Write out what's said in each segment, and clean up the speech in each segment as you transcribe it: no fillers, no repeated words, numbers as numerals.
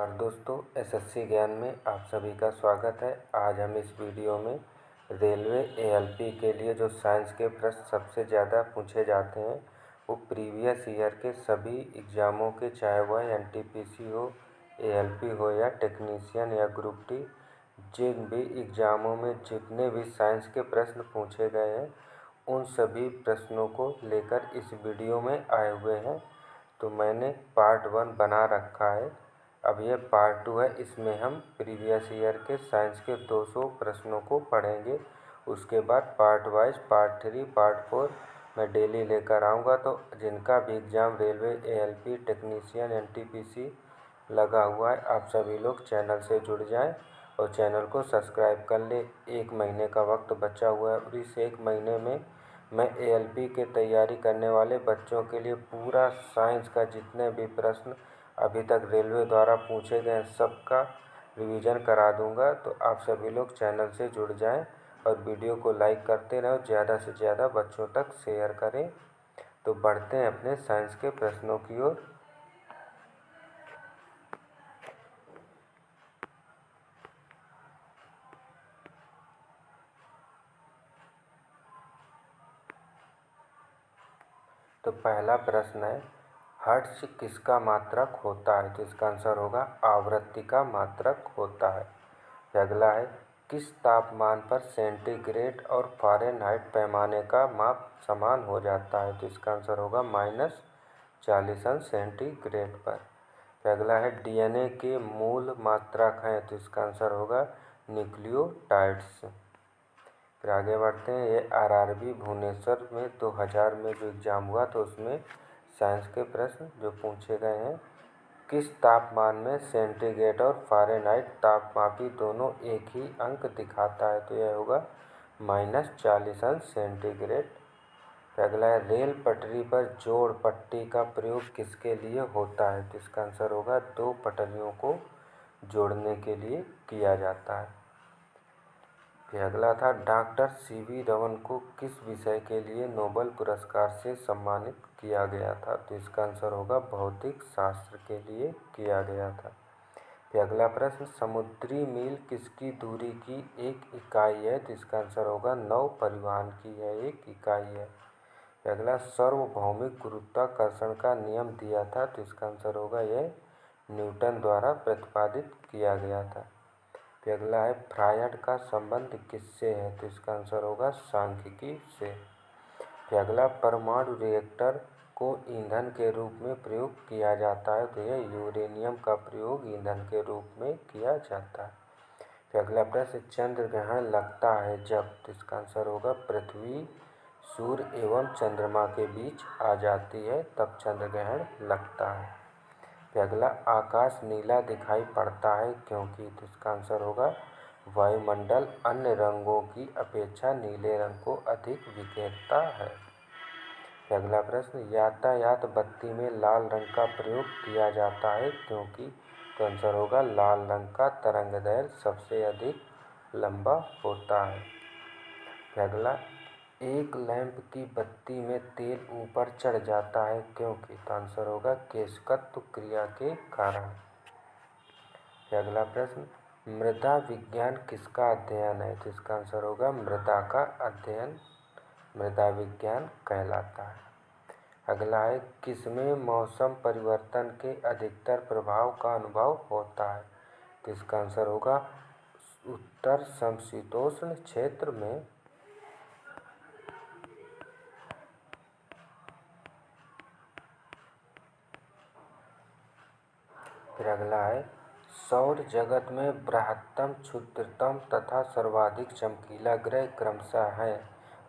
नमस्कार दोस्तों, एसएससी ज्ञान में आप सभी का स्वागत है। आज हम इस वीडियो में रेलवे एएलपी के लिए जो साइंस के प्रश्न सबसे ज़्यादा पूछे जाते हैं वो प्रीवियस ईयर के सभी एग्ज़ामों के, चाहे वह एनटीपीसी हो, एएलपी हो या टेक्नीशियन या ग्रुप डी, जिन भी एग्ज़ामों में जितने भी साइंस के प्रश्न पूछे गए हैं उन सभी प्रश्नों को लेकर इस वीडियो में आए हुए हैं। तो मैंने पार्ट 1 बना रखा है। अब यह पार्ट 2 है। इसमें हम प्रीवियस ईयर के साइंस के 200 प्रश्नों को पढ़ेंगे। उसके बाद पार्ट वाइज पार्ट 3, पार्ट 4 मैं डेली लेकर आऊँगा। तो जिनका भी exam railway ALP, technician, NTPC लगा हुआ है, आप सभी लोग चैनल से जुड़ जाएं और चैनल को सब्सक्राइब कर ले। 1 महीने का वक्त बचा हुआ है और इस 1 महीने में मैं एएलपी की तैयारी करने वाले बच्चों के लिए पूरा साइंस का जितने भी प्रश्न अभी तक रेलवे द्वारा पूछे गए सबका रिवीजन करा दूंगा। तो आप सभी लोग चैनल से जुड़ जाएं और वीडियो को लाइक करते रहें और ज़्यादा से ज़्यादा बच्चों तक शेयर करें। तो बढ़ते हैं अपने साइंस के प्रश्नों की ओर। तो पहला प्रश्न है, हर्ट्ज किसका मात्रक होता है? तो इसका आंसर होगा आवृत्ति का मात्रक होता है। अगला है, किस तापमान पर सेंटीग्रेड और फ़ारेनहाइट पैमाने का माप समान हो जाता है? तो इसका आंसर होगा -40 सेंटीग्रेड पर। अगला है, डीएनए के मूल मात्रक हैं? तो इसका आंसर होगा न्यूक्लियोटाइड्स। फिर आगे बढ़ते हैं। ये आरआरबी भुवनेश्वर में 2000 में जो एग्ज़ाम हुआ तो उसमें साइंस के प्रश्न जो पूछे गए हैं, किस तापमान में सेंटीग्रेड और फ़ारेनहाइट तापमापी दोनों एक ही अंक दिखाता है? तो यह होगा -40 सेंटीग्रेड। अगला है, रेल पटरी पर जोड़ पट्टी का प्रयोग किसके लिए होता है? तो इसका आंसर होगा 2 पटरियों को जोड़ने के लिए किया जाता है। फिर अगला था, डॉक्टर सीवी रमन को किस विषय के लिए नोबेल पुरस्कार से सम्मानित किया गया था? तो इसका आंसर होगा भौतिक शास्त्र के लिए किया गया था। फिर अगला प्रश्न, समुद्री मील किसकी दूरी की एक इकाई है? तो इसका आंसर होगा नौ परिवहन की यह एक इकाई है। फिर अगला, सार्वभौमिक गुरुत्वाकर्षण का नियम दिया था? तो इसका आंसर होगा यह न्यूटन द्वारा प्रतिपादित किया गया था। फिर अगला है, फ्रायड का संबंध किससे है? तो इसका आंसर होगा सांख्यिकी से। फिर अगला, परमाणु रिएक्टर को ईंधन के रूप में प्रयोग किया जाता है? तो यह यूरेनियम का प्रयोग ईंधन के रूप में किया जाता है। फिर अगला प्रश्न, चंद्र ग्रहण लगता है जब? तो इसका आंसर होगा पृथ्वी सूर्य एवं चंद्रमा के बीच आ जाती है तब चंद्र ग्रहण लगता है। फिर अगला, आकाश नीला दिखाई पड़ता है क्योंकि? तो इसका आंसर होगा वायुमंडल अन्य रंगों की अपेक्षा नीले रंग को अधिक विखेरता है। फिर अगला प्रश्न, यातायात बत्ती में लाल रंग का प्रयोग किया जाता है क्योंकि? तो आंसर होगा लाल रंग का तरंगदैर्घ्य सबसे अधिक लंबा होता है। फिर अगला, एक लैंप की बत्ती में तेल ऊपर चढ़ जाता है क्योंकि? तो आंसर होगा केशकत्व क्रिया के कारण। फिर अगला प्रश्न, मृदा विज्ञान किसका अध्ययन है? तो इसका आंसर होगा मृदा का अध्ययन मृदा विज्ञान कहलाता है। अगला है, किसमें मौसम परिवर्तन के अधिकतर प्रभाव का अनुभव होता है? तो इसका आंसर होगा उत्तर समशीतोष्ण क्षेत्र में। फिर अगला है, सौर जगत में बृहत्तम, क्षुद्रतम तथा सर्वाधिक चमकीला ग्रह क्रमशः है?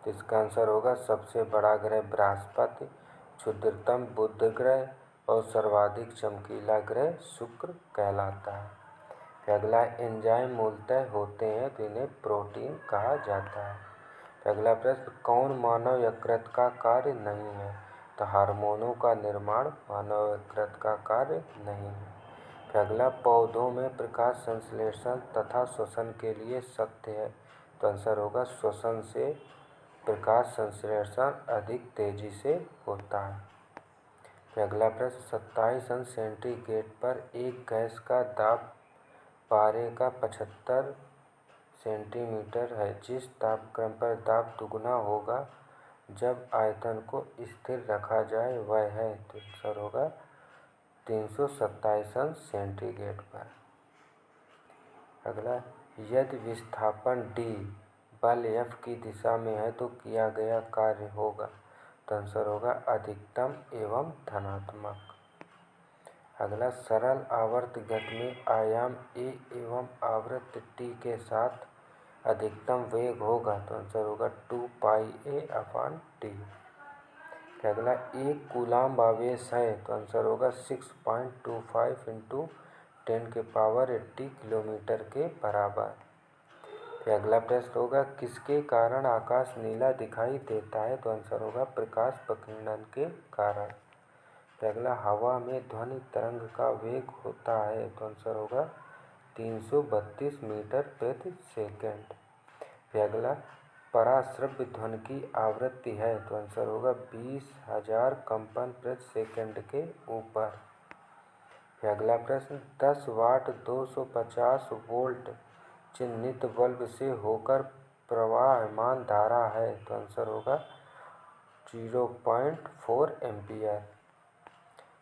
तो इसका आंसर होगा सबसे बड़ा ग्रह बृहस्पति, क्षुद्रतम बुध ग्रह और सर्वाधिक चमकीला ग्रह शुक्र कहलाता है। फिर अगला, एंजाइम मूलतः होते हैं तो इन्हें प्रोटीन कहा जाता है। फिर अगला प्रश्न, कौन मानव यकृत का कार्य नहीं है? तो हार्मोनों का निर्माण मानव यकृत का कार्य नहीं है। फिर अगला, पौधों में प्रकाश संश्लेषण तथा श्वसन के लिए सत्य है? तो आंसर होगा श्वसन से प्रकाश संश्लेषण अधिक तेजी से होता है। फिर अगला प्रश्न 27 अंश सेंटीग्रेड पर एक गैस का दाब पारे का 75 सेंटीमीटर है। जिस तापक्रम पर दाब दुगना होगा जब आयतन को स्थिर रखा जाए वह है, तो आंसर होगा 327 अंश सेंटीग्रेड पर। अगला, यदि विस्थापन D बल F की दिशा में है तो किया गया कार्य होगा, तो आंसर होगा अधिकतम एवं धनात्मक। अगला, सरल आवर्त गति में आयाम a एवं आवृत्ति t के साथ अधिकतम वेग होगा, तो आंसर होगा 2πa/t। अगला, एक कूलाम्ब आवेश है, तो आंसर होगा 6.25 × 10⁻80 किलोमीटर के बराबर। फिर अगला प्रश्न होगा किसके कारण आकाश नीला दिखाई देता है, तो आंसर होगा प्रकाश विकिरण के कारण। फिर अगला, हवा में ध्वनि तरंग का वेग होता है, तो आंसर होगा 332 मीटर प्रति सेकंड। फिर अगला, पराश्रव्य ध्वनि की आवृत्ति है, तो आंसर होगा 20,000 कंपन प्रति सेकंड के ऊपर। फिर अगला प्रश्न 10 वाट 250 वोल्ट चिह्नित बल्ब से होकर प्रवाहमान धारा है, तो आंसर होगा 0.4 एम्पियर।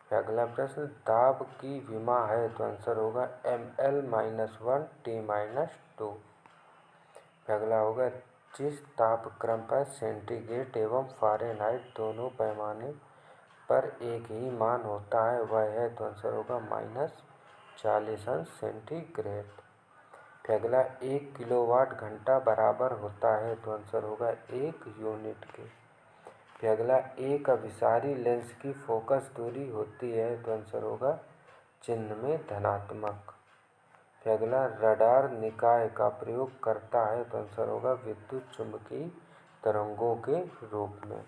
फिर अगला प्रश्न दाब की विमा है, तो आंसर होगा ml-1 t-2। फिर अगला होगा जिस तापक्रम पर सेंटीग्रेड एवं फ़ारेनहाइट दोनों पैमाने पर एक ही मान होता है वह है, तो आंसर होगा -40 अंश सेंटीग्रेड। फिर अगला 1 किलोवाट घंटा बराबर होता है, तो आंसर होगा 1 यूनिट के। फिर अगला, एक अभिसारी लेंस की फोकस दूरी होती है, तो आंसर होगा चिन्ह में धनात्मक। फिर अगला, रडार निकाय का प्रयोग करता है, तो आंसर होगा विद्युत चुम्बकीय तरंगों के रूप में।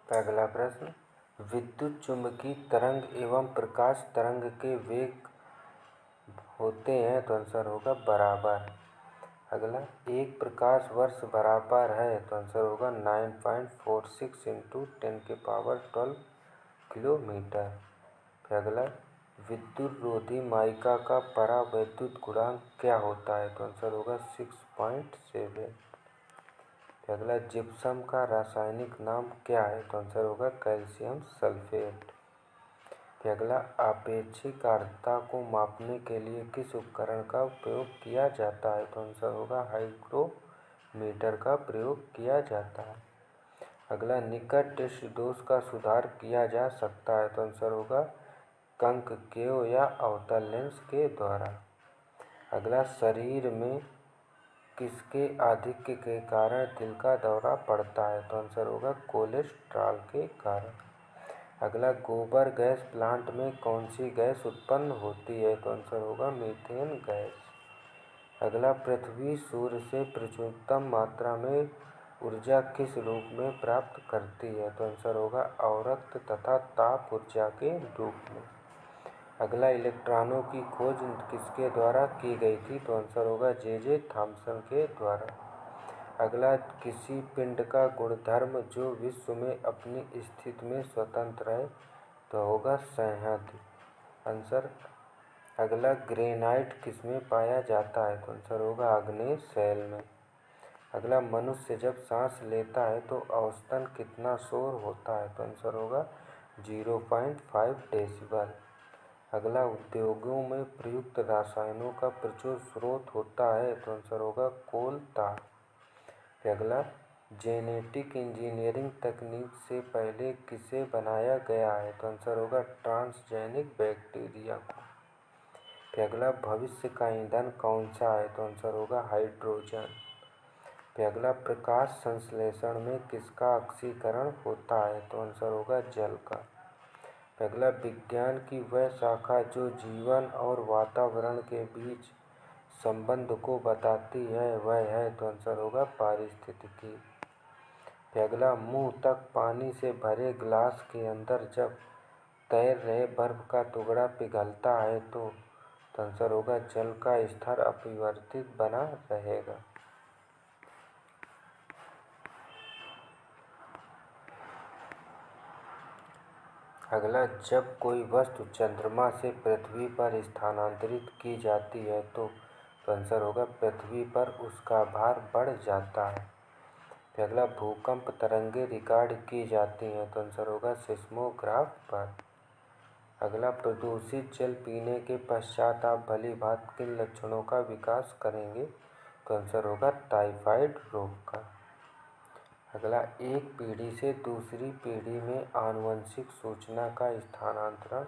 अगला प्रश्न विद्युत चुम्बकीय तरंग एवं प्रकाश तरंग के वेग होते हैं, तो आंसर होगा बराबर। अगला, एक प्रकाश वर्ष बराबर है, तो आंसर होगा 9.46 × 10⁻12 किलोमीटर। फिर अगला, विद्युतरोधी माइका का परावैद्युत गुणांक क्या होता है, तो आंसर होगा 6.7। फिर अगला, जिप्सम का रासायनिक नाम क्या है, तो आंसर होगा कैल्शियम सल्फेट। फिर अगला, आपेक्षिक आर्द्रता को मापने के लिए किस उपकरण का उपयोग किया जाता है, तो आंसर होगा हाइग्रोमीटर का प्रयोग किया जाता है। अगला, निकट दृष्टि दोष का सुधार किया जा सकता है, तो आंसर होगा कंकेव या अवतल लेंस के द्वारा। अगला, शरीर में किसके आधिक्य के कारण दिल का दौरा पड़ता है, तो आंसर होगा कोलेस्ट्रॉल के कारण। अगला, गोबर गैस प्लांट में कौन सी गैस उत्पन्न होती है, तो आंसर होगा मीथेन गैस। अगला, पृथ्वी सूर्य से प्रचुरतम मात्रा में ऊर्जा किस रूप में प्राप्त करती है, तो आंसर होगा अवरक्त तथा ताप ऊर्जा के रूप में। अगला, इलेक्ट्रॉनों की खोज किसके द्वारा की गई थी, तो आंसर होगा जे थॉमसन के द्वारा। अगला, किसी पिंड का गुणधर्म जो विश्व में अपनी स्थिति में स्वतंत्र है, तो होगा संहति आंसर। अगला, ग्रेनाइट किसमें पाया जाता है, तो आंसर होगा आग्नेय शैल में। अगला, मनुष्य जब सांस लेता है तो औसतन कितना शोर होता है, तो आंसर होगा 0.5 डेसिबल। अगला, उद्योगों में प्रयुक्त रसायनों का प्रचुर स्रोत होता है, तो आंसर होगा कोलता। अगला, जेनेटिक इंजीनियरिंग तकनीक से पहले किसे बनाया गया है, तो आंसर होगा ट्रांसजेनिक बैक्टीरिया को। फिर अगला, भविष्य का ईंधन कौन सा है, तो आंसर होगा हाइड्रोजन। फिर अगला, प्रकाश संश्लेषण में किसका ऑक्सीकरण होता है, तो आंसर होगा जल का। फिर अगला, विज्ञान की वह शाखा जो जीवन और वातावरण के बीच संबंध को बताती है वह है, तो आंसर होगा पारिस्थितिकी। फिर अगला, मुंह तक पानी से भरे गिलास के अंदर जब तैर रहे बर्फ का टुकड़ा पिघलता है तो आंसर होगा जल का स्तर अपरिवर्तित बना रहेगा। अगला, जब कोई वस्तु चंद्रमा से पृथ्वी पर स्थानांतरित की जाती है तो आंसर होगा पृथ्वी पर उसका भार बढ़ जाता है। फिर अगला, भूकंप तरंगें रिकॉर्ड की जाती हैं तो आंसर होगा सिस्मोग्राफ पर। अगला, प्रदूषित जल पीने के पश्चात आप भली भांति किन लक्षणों का विकास करेंगे तो आंसर होगा टाइफाइड रोग का। अगला, एक पीढ़ी से दूसरी पीढ़ी में आनुवंशिक सूचना का स्थानांतरण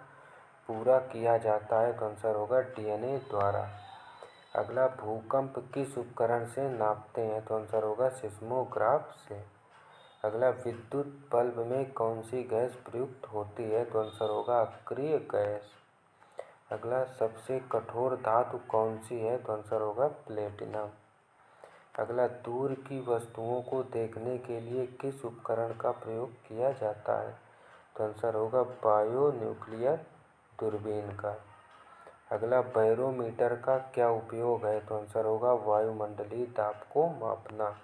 पूरा किया जाता है तो आंसर होगा डीएनए द्वारा। अगला, भूकंप किस उपकरण से नापते हैं तो आंसर होगा सिस्मोग्राफ से। अगला, विद्युत बल्ब में कौन सी गैस प्रयुक्त होती है तो आंसर होगा अक्रिय गैस। अगला, सबसे कठोर धातु कौन सी है तो आंसर होगा प्लेटिनम। अगला, दूर की वस्तुओं को देखने के लिए किस उपकरण का प्रयोग किया जाता है तो आंसर होगा बायो न्यूक्लियर दूरबीन का। अगला, बैरोमीटर का क्या उपयोग है तो आंसर होगा वायुमंडलीय दाब को मापना।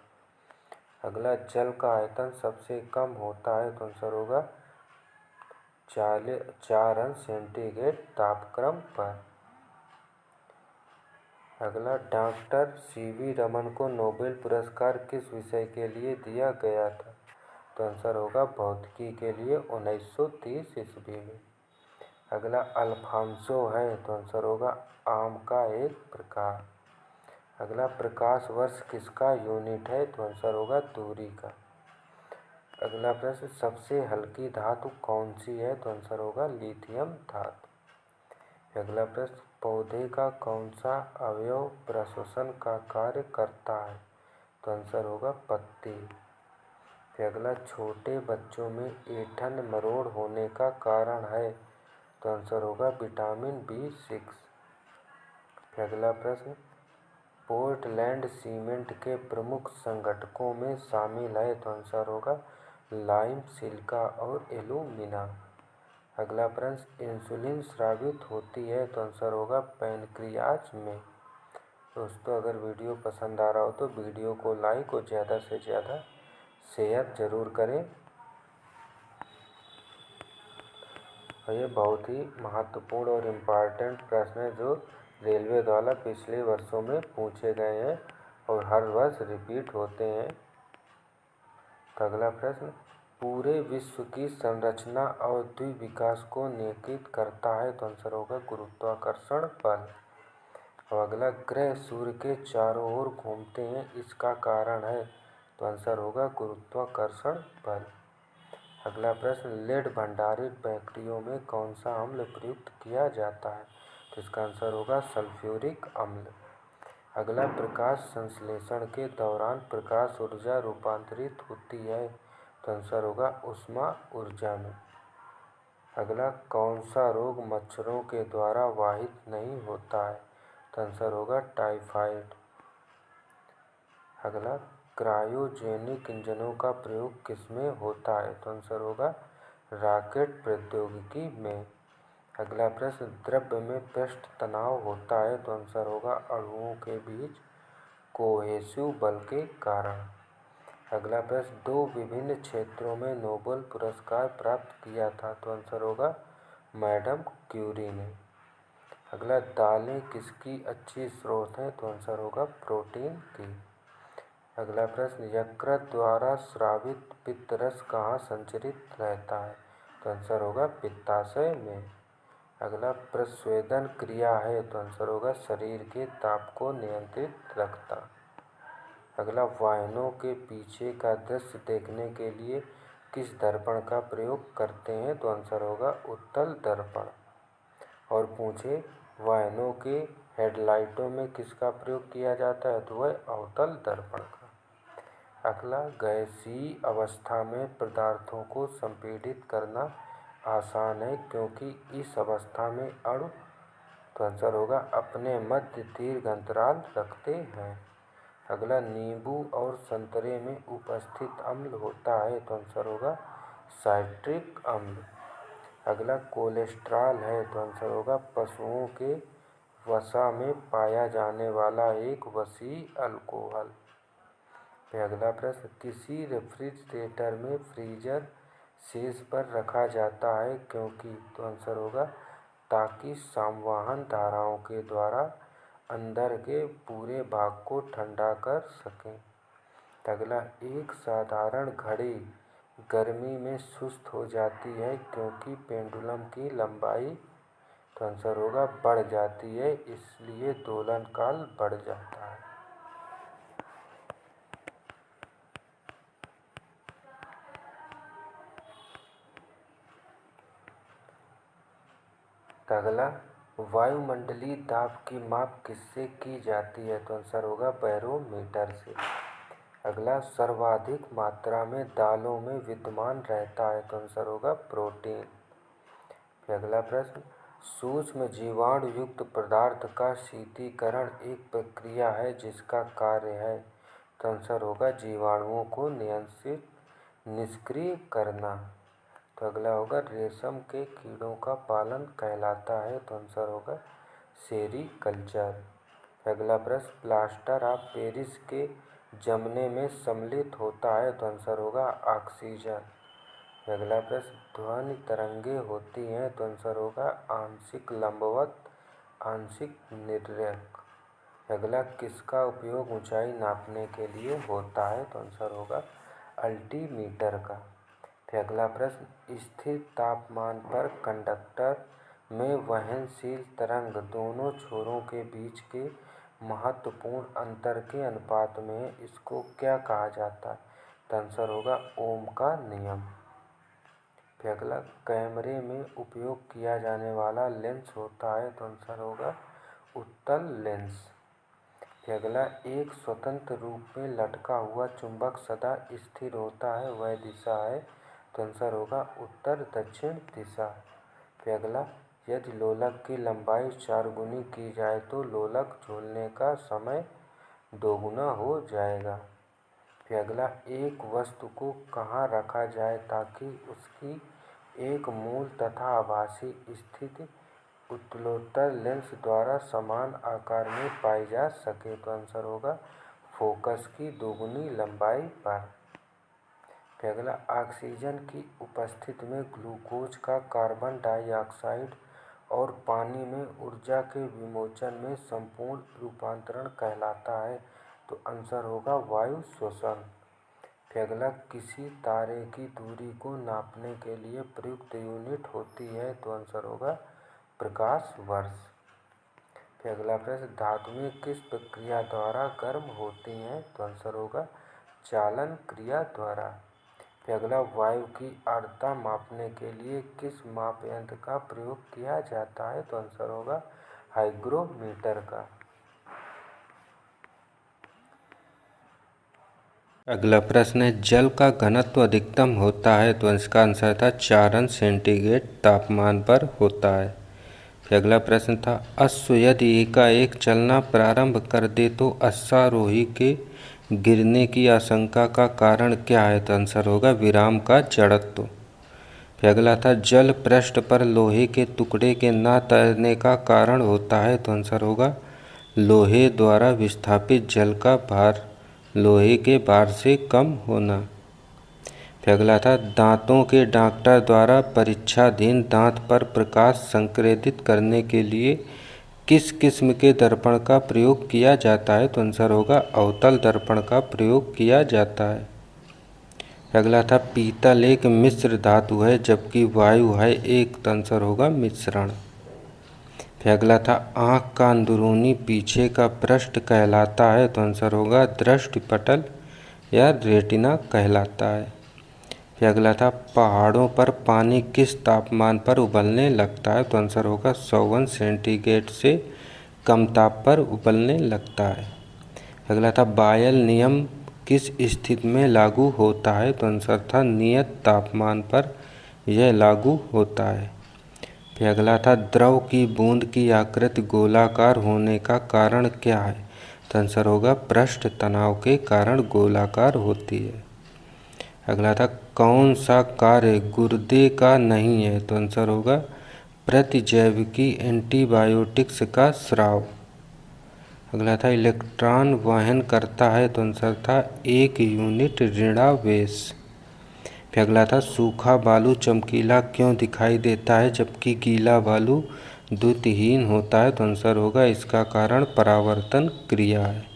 अगला, जल का आयतन सबसे कम होता है तो आंसर होगा 4 अंश सेंटीग्रेड तापक्रम पर। अगला, डॉक्टर सीवी रमन को नोबेल पुरस्कार किस विषय के लिए दिया गया था तो आंसर होगा भौतिकी के लिए 1930 ईस्वी में। अगला, अल्फांसो है तो आंसर होगा आम का एक प्रकार। अगला, प्रकाश वर्ष किसका यूनिट है तो आंसर होगा दूरी का। अगला प्रश्न, सबसे हल्की धातु कौन सी है तो आंसर होगा लिथियम धातु। अगला प्रश्न, पौधे का कौन सा अवयव प्रश्वसन का कार्य करता है तो आंसर होगा पत्ती। अगला, छोटे बच्चों में ऐंठन मरोड़ होने का कारण है तो आंसर होगा विटामिन B6। अगला प्रश्न, पोर्टलैंड सीमेंट के प्रमुख संगठकों में शामिल है तो आंसर होगा लाइम, सिलिका और एल्यूमिना। अगला प्रश्न, इंसुलिन स्रावित होती है तो आंसर होगा पैनक्रियाज में। दोस्तों, अगर वीडियो पसंद आ रहा हो तो वीडियो को लाइक और ज़्यादा से ज़्यादा शेयर जरूर करें। और ये बहुत ही महत्वपूर्ण और इम्पॉर्टेंट प्रश्न है जो रेलवे द्वारा पिछले वर्षों में पूछे गए हैं और हर वर्ष रिपीट होते हैं। तो अगला प्रश्न, पूरे विश्व की संरचना और द्विविकास को नियंत्रित करता है तो आंसर होगा गुरुत्वाकर्षण बल। और अगला, ग्रह सूर्य के चारों ओर घूमते हैं, इसका कारण है तो आंसर होगा गुरुत्वाकर्षण बल। अगला प्रश्न, लेड भंडारित बैटरियों में कौन सा अम्ल प्रयुक्त किया जाता है तो इसका आंसर होगा सल्फ्यूरिक अम्ल। अगला, प्रकाश संश्लेषण के दौरान प्रकाश ऊर्जा रूपांतरित होती है तो आंसर होगा ऊष्मा ऊर्जा में। अगला, कौन सा रोग मच्छरों के द्वारा वाहित नहीं होता है तो आंसर होगा टाइफाइड। अगला, क्रायोजेनिक इंजनों का प्रयोग किसमें होता है तो आंसर होगा रॉकेट प्रौद्योगिकी में। अगला प्रश्न, द्रव्य में पृष्ठ तनाव होता है तो आंसर होगा अणुओं के बीच कोहेसिव बल के कारण। अगला प्रश्न, 2 विभिन्न क्षेत्रों में नोबेल पुरस्कार प्राप्त किया था तो आंसर होगा मैडम क्यूरी ने। अगला, दालें किसकी अच्छी स्रोत है तो आंसर होगा प्रोटीन की। अगला प्रश्न, यकृत द्वारा स्रावित पित्तरस कहाँ संचरित रहता है तो आंसर होगा पित्ताशय में। अगला, प्रस्वेदन क्रिया है तो आंसर होगा शरीर के ताप को नियंत्रित रखता। अगला, वाहनों के पीछे का दृश्य देखने के लिए किस दर्पण का प्रयोग करते हैं तो आंसर होगा उत्तल दर्पण। और पूछे वाहनों के हेडलाइटों में किसका प्रयोग किया जाता है तो वह अवतल दर्पण का। अगला, गैसीय अवस्था में पदार्थों को संपीड़ित करना आसान है क्योंकि इस अवस्था में अणु तो आंसर होगा अपने मध्य दीर्घ अंतराल रखते हैं। अगला, नींबू और संतरे में उपस्थित अम्ल होता है तो आंसर होगा साइट्रिक अम्ल। अगला, कोलेस्ट्रॉल है तो आंसर होगा पशुओं के वसा में पाया जाने वाला एक वसीय अल्कोहल। अगला प्रश्न, किसी रेफ्रिजरेटर में फ्रीजर शेष पर रखा जाता है क्योंकि, तो आंसर होगा ताकि संवहन धाराओं के द्वारा अंदर के पूरे भाग को ठंडा कर सकें। अगला, एक साधारण घड़ी गर्मी में सुस्त हो जाती है क्योंकि पेंडुलम की लंबाई, तो आंसर होगा बढ़ जाती है, इसलिए दोलन काल बढ़ जाता है। अगला, वायुमंडलीय दाब की माप किससे की जाती है, तो आंसर होगा बैरोमीटर से। अगला, सर्वाधिक मात्रा में दालों में विद्यमान रहता है, तो आंसर होगा प्रोटीन। अगला प्रश्न, सूक्ष्म जीवाणु युक्त पदार्थ का शीतलीकरण एक प्रक्रिया है जिसका कार्य है, तो आंसर होगा जीवाणुओं को नियंत्रित निष्क्रिय करना। तो अगला होगा, रेशम के कीड़ों का पालन कहलाता है, तो आंसर होगा सेरीकल्चर। अगला प्रश्न, प्लास्टर ऑफ पेरिस के जमने में सम्मिलित होता है, तो आंसर होगा ऑक्सीजन। अगला प्रश्न, ध्वनि तरंगे होती हैं, तो आंसर होगा आंशिक लंबवत, आंशिक निर्देशक। अगला, किसका उपयोग ऊंचाई नापने के लिए होता है, तो आंसर होगा अल्टीमीटर का। अगला प्रश्न, स्थिर तापमान पर कंडक्टर में वहनशील तरंग दोनों छोरों के बीच के महत्वपूर्ण अंतर के अनुपात में है, इसको क्या कहा जाता है, तो आंसर होगा ओम का नियम। अगला, कैमरे में उपयोग किया जाने वाला लेंस होता है, तो आंसर होगा उत्तल लेंस। अगला, एक स्वतंत्र रूप में लटका हुआ चुंबक सदा स्थिर होता है, वह दिशा है, तो आंसर होगा उत्तर दक्षिण दिशा। अगला, यदि लोलक की लंबाई 4 गुनी की जाए तो लोलक झूलने का समय 2 गुना हो जाएगा। अगला, एक वस्तु को कहाँ रखा जाए ताकि उसकी एक मूल तथा आभासी स्थिति उत्तलोत्तर लेंस द्वारा समान आकार में पाई जा सके, तो आंसर होगा फोकस की 2 गुनी लंबाई पर। अगला, ऑक्सीजन की उपस्थिति में ग्लूकोज का कार्बन डाइऑक्साइड और पानी में ऊर्जा के विमोचन में संपूर्ण रूपांतरण कहलाता है, तो आंसर होगा वायु श्वसन। अगला, किसी तारे की दूरी को नापने के लिए प्रयुक्त यूनिट होती है, तो आंसर होगा प्रकाश वर्ष। अगला प्रश्न, धातुएं किस प्रक्रिया द्वारा गर्म होती हैं, तो आंसर होगा चालन क्रिया द्वारा। अगला, वायु की आर्द्रता मापने के लिए किस माप यंत्र का प्रयोग किया जाता है, तो आंसर होगा हाइग्रोमीटर का। अगला प्रश्न है, जल का घनत्व अधिकतम होता है, तो इसका आंसर था 4 अंश सेंटीग्रेड तापमान पर होता है। अगला प्रश्न था, अश्व यदि एकाएक चलना प्रारंभ कर दे तो अश्वारोही के गिरने की आशंका का कारण क्या है, तो आंसर होगा विराम का जड़त्व। अगला था, जल पृष्ठ पर लोहे के टुकड़े के न तैरने का कारण होता है, तो आंसर होगा लोहे द्वारा विस्थापित जल का भार लोहे के भार से कम होना। अगला था, दांतों के डॉक्टर द्वारा परीक्षाधीन दांत पर प्रकाश संक्रेदित करने के लिए किस किस्म के दर्पण का प्रयोग किया जाता है, तो आंसर होगा अवतल दर्पण का प्रयोग किया जाता है। अगला था, पीतल एक मिश्र धातु है जबकि वायु है एक, तो आंसर होगा मिश्रण। अगला था, आँख का अंदरूनी पीछे का पृष्ठ कहलाता है, तो आंसर होगा दृष्टिपटल या रेटिना कहलाता है। अगला था, पहाड़ों पर पानी किस तापमान पर उबलने लगता है, तो आंसर होगा 100 अंश सेंटीग्रेड से कम ताप पर उबलने लगता है। अगला था, बायल नियम किस स्थिति में लागू होता है, तो आंसर था नियत तापमान पर यह लागू होता है। फिर अगला था, द्रव की बूंद की आकृति गोलाकार होने का कारण क्या है, तो आंसर होगा पृष्ठ तनाव के कारण गोलाकार होती है। अगला था, कौन सा कार्य गुर्दे का नहीं है, तो आंसर होगा प्रतिजैविकी एंटीबायोटिक्स का स्राव। अगला था, इलेक्ट्रॉन वहन करता है, तो आंसर था 1 यूनिट ऋणावेश। फिर अगला था सूखा बालू चमकीला क्यों दिखाई देता है जबकि गीला बालू द्युतिहीन होता है? तो आंसर होगा इसका कारण परावर्तन क्रिया है।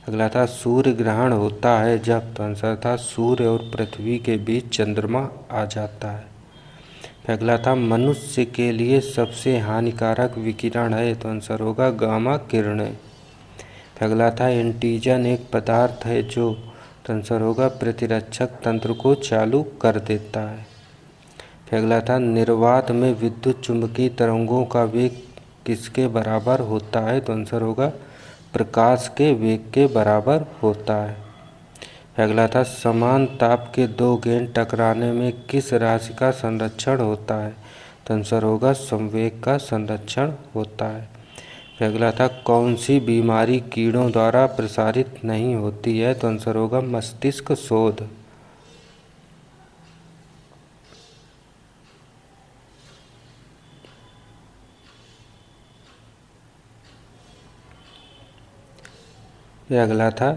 अगला था सूर्य ग्रहण होता है जब? तो आंसर था सूर्य और पृथ्वी के बीच चंद्रमा आ जाता है। फिर अगला था मनुष्य के लिए सबसे हानिकारक विकिरण है? तो आंसर होगा गामा किरणें। फिर अगला था एंटीजन एक पदार्थ है जो? तो आंसर होगा प्रतिरक्षक तंत्र को चालू कर देता है। फिर अगला था निर्वात में विद्युत चुंबकीय तरंगों का वेग किसके बराबर होता है? तो आंसर होगा प्रकाश के वेग के बराबर होता है। फिर अगला था समान ताप के दो गेंद टकराने में किस राशि का संरक्षण होता है? तो आंसर होगा संवेग का संरक्षण होता है। फिर अगला था कौन सी बीमारी कीड़ों द्वारा प्रसारित नहीं होती है? तो आंसर होगा मस्तिष्क शोथ। फिर अगला था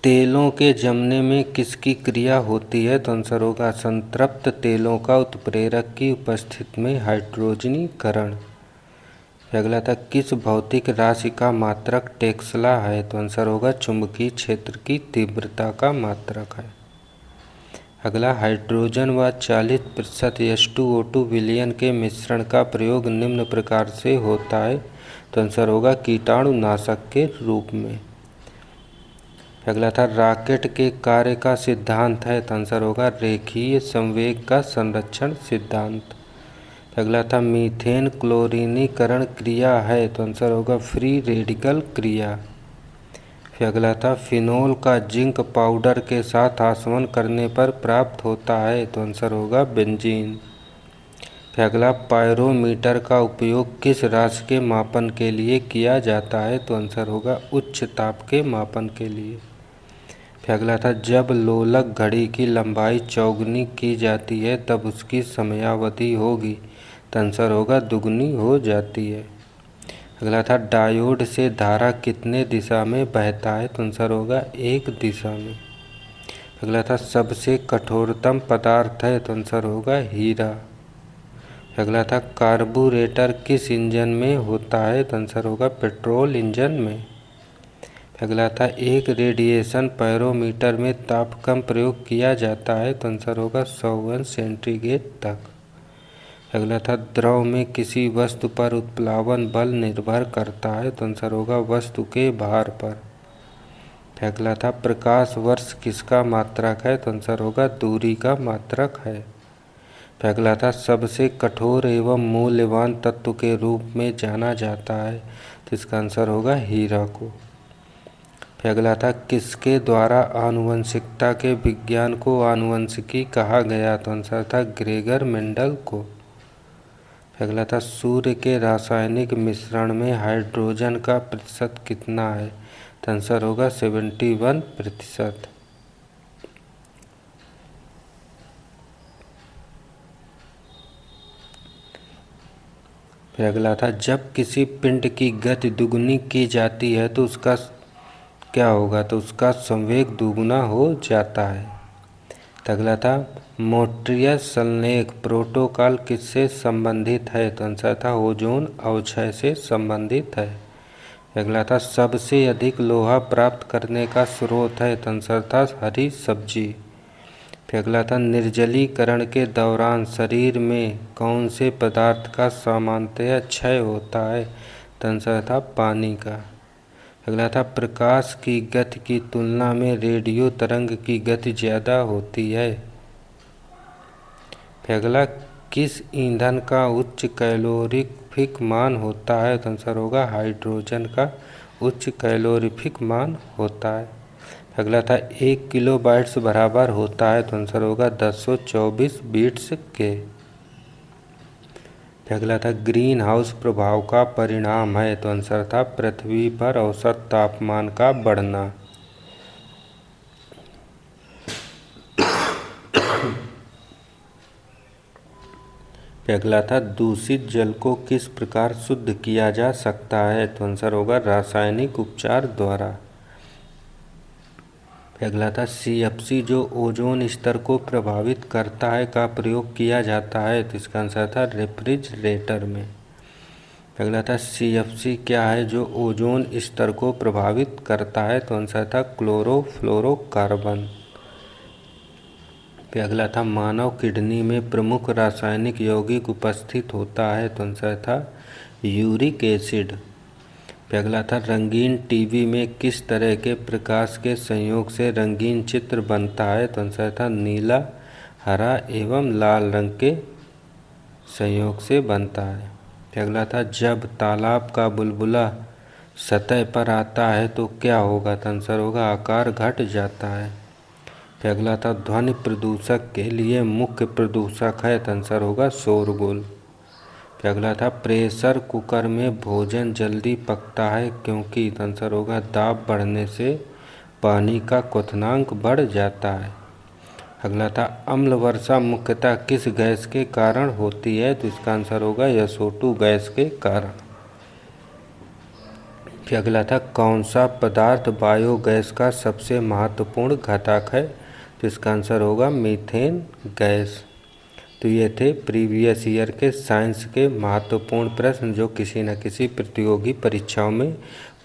तेलों के जमने में किसकी क्रिया होती है? तो आंसर होगा संतृप्त तेलों का उत्प्रेरक की उपस्थिति में हाइड्रोजनीकरण। फिर अगला था किस भौतिक राशि का मात्रक टेस्ला है? तो आंसर होगा चुंबकीय क्षेत्र की तीव्रता का मात्रक है। अगला हाइड्रोजन व 40% H2O2 विलयन के मिश्रण का प्रयोग निम्न प्रकार से होता है? तो आंसर होगा कीटाणुनाशक के रूप में। अगला था रॉकेट के कार्य का सिद्धांत है? तो आंसर होगा रेखीय संवेग का संरक्षण सिद्धांत। अगला था मीथेन क्लोरीनीकरण क्रिया है? तो आंसर होगा फ्री रेडिकल क्रिया। फिर अगला था फिनोल का जिंक पाउडर के साथ आसवन करने पर प्राप्त होता है? तो आंसर होगा बेंजीन। फिर अगला पायरोमीटर का उपयोग किस राशि के मापन के लिए किया जाता है? तो आंसर होगा उच्च ताप के मापन के लिए। फिर अगला था जब लोलक घड़ी की लंबाई चौगुनी की जाती है तब उसकी समयावधि होगी? तो आंसर होगा दुगनी हो जाती है। अगला था डायोड से धारा कितने दिशा में बहता है? तो आंसर होगा एक दिशा में। अगला था सबसे कठोरतम पदार्थ है? तो आंसर होगा हीरा। अगला था कार्बोरेटर किस इंजन में होता है? तो आंसर होगा पेट्रोल इंजन में। अगला था एक रेडिएशन पैरोमीटर में ताप कम प्रयोग किया जाता है? तो आंसर होगा 100 अंश सेंटीग्रेड तक। अगला था द्रव में किसी वस्तु पर उत्प्लावन बल निर्भर करता है? तो आंसर होगा वस्तु के भार पर। अगला था प्रकाश वर्ष किसका मात्रक है? तो आंसर होगा दूरी का मात्रक है। अगला था सबसे कठोर एवं मूल्यवान तत्व के रूप में जाना जाता है? तो इसका आंसर होगा हीरा को। फिर अगला था किसके द्वारा आनुवंशिकता के विज्ञान को आनुवंशिकी कहा गया? तो आंसर था ग्रेगर मेंडल को। फिर अगला था सूर्य के रासायनिक मिश्रण में हाइड्रोजन का प्रतिशत कितना है? तो आंसर होगा 71%। फिर अगला था जब किसी पिंड की गति दुगुनी की जाती है तो उसका क्या होगा? तो उसका संवेग दुगुना हो जाता है। अगला था मोट्रियस संलेख प्रोटोकॉल किससे संबंधित है? तो आंसर था ओजोन अवक्षय से संबंधित है। अगला था सबसे अधिक लोहा प्राप्त करने का स्रोत है? तो आंसर था हरी सब्जी। फिर अगला था निर्जलीकरण के दौरान शरीर में कौन से पदार्थ का सामान्यतः क्षय होता है? तो आंसर था पानी का। अगला था प्रकाश की गति की तुलना में रेडियो तरंग की गति ज़्यादा होती है। फिर अगला किस ईंधन का उच्च कैलोरीफिक मान होता है? तो आंसर होगा हाइड्रोजन का उच्च कैलोरीफिक मान होता है। अगला था 1 किलोबाइट्स बराबर होता है? तो आंसर होगा 1024 बीट्स के। अगला था ग्रीन हाउस प्रभाव का परिणाम है? तो आंसर था पृथ्वी पर औसत तापमान का बढ़ना। अगला था दूषित जल को किस प्रकार शुद्ध किया जा सकता है? तो आंसर होगा रासायनिक उपचार द्वारा। अगला था CFC जो ओजोन स्तर को प्रभावित करता है का प्रयोग किया जाता है, तो इसका आंसर था रेफ्रिजरेटर में। अगला था CFC क्या है जो ओजोन स्तर को प्रभावित करता है, तो आंसर था क्लोरोफ्लोरोकार्बन। अगला था मानव किडनी में प्रमुख रासायनिक यौगिक उपस्थित होता है, तो आंसर था यूरिक एसिड। अगला था रंगीन टीवी में किस तरह के प्रकाश के संयोग से रंगीन चित्र बनता है, तो आंसर था नीला, हरा एवं लाल रंग के संयोग से बनता है। अगला था जब तालाब का बुलबुला सतह पर आता है तो क्या होगा, तो आंसर होगा आकार घट जाता है। अगला था ध्वनि प्रदूषक के लिए मुख्य प्रदूषक है, तो आंसर होगा शोरगुल। अगला था प्रेशर कुकर में भोजन जल्दी पकता है क्योंकि, तो आंसर होगा दाब बढ़ने से पानी का क्वथनांक बढ़ जाता है। अगला था अम्ल वर्षा मुख्यतः किस गैस के कारण होती है, तो इसका आंसर होगा SO2 गैस के कारण। अगला था कौन सा पदार्थ बायोगैस का सबसे महत्वपूर्ण घटक है, तो इसका आंसर होगा मीथेन गैस। तो ये थे प्रीवियस ईयर के साइंस के महत्वपूर्ण प्रश्न जो किसी न किसी प्रतियोगी परीक्षाओं में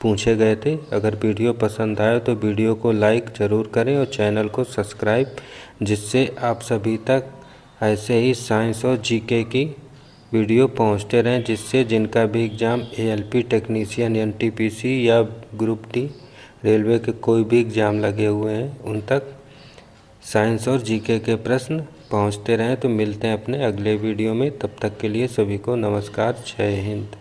पूछे गए थे। अगर वीडियो पसंद आए तो वीडियो को लाइक ज़रूर करें और चैनल को सब्सक्राइब, जिससे आप सभी तक ऐसे ही साइंस और जीके की वीडियो पहुंचते रहें, जिससे जिनका भी एग्ज़ाम ALP टेक्नीशियन NTPC या ग्रुप D रेलवे के कोई भी एग्ज़ाम लगे हुए हैं उन तक साइंस और जीके के प्रश्न पहुंचते रहें। तो मिलते हैं अपने अगले वीडियो में, तब तक के लिए सभी को नमस्कार, जय हिंद।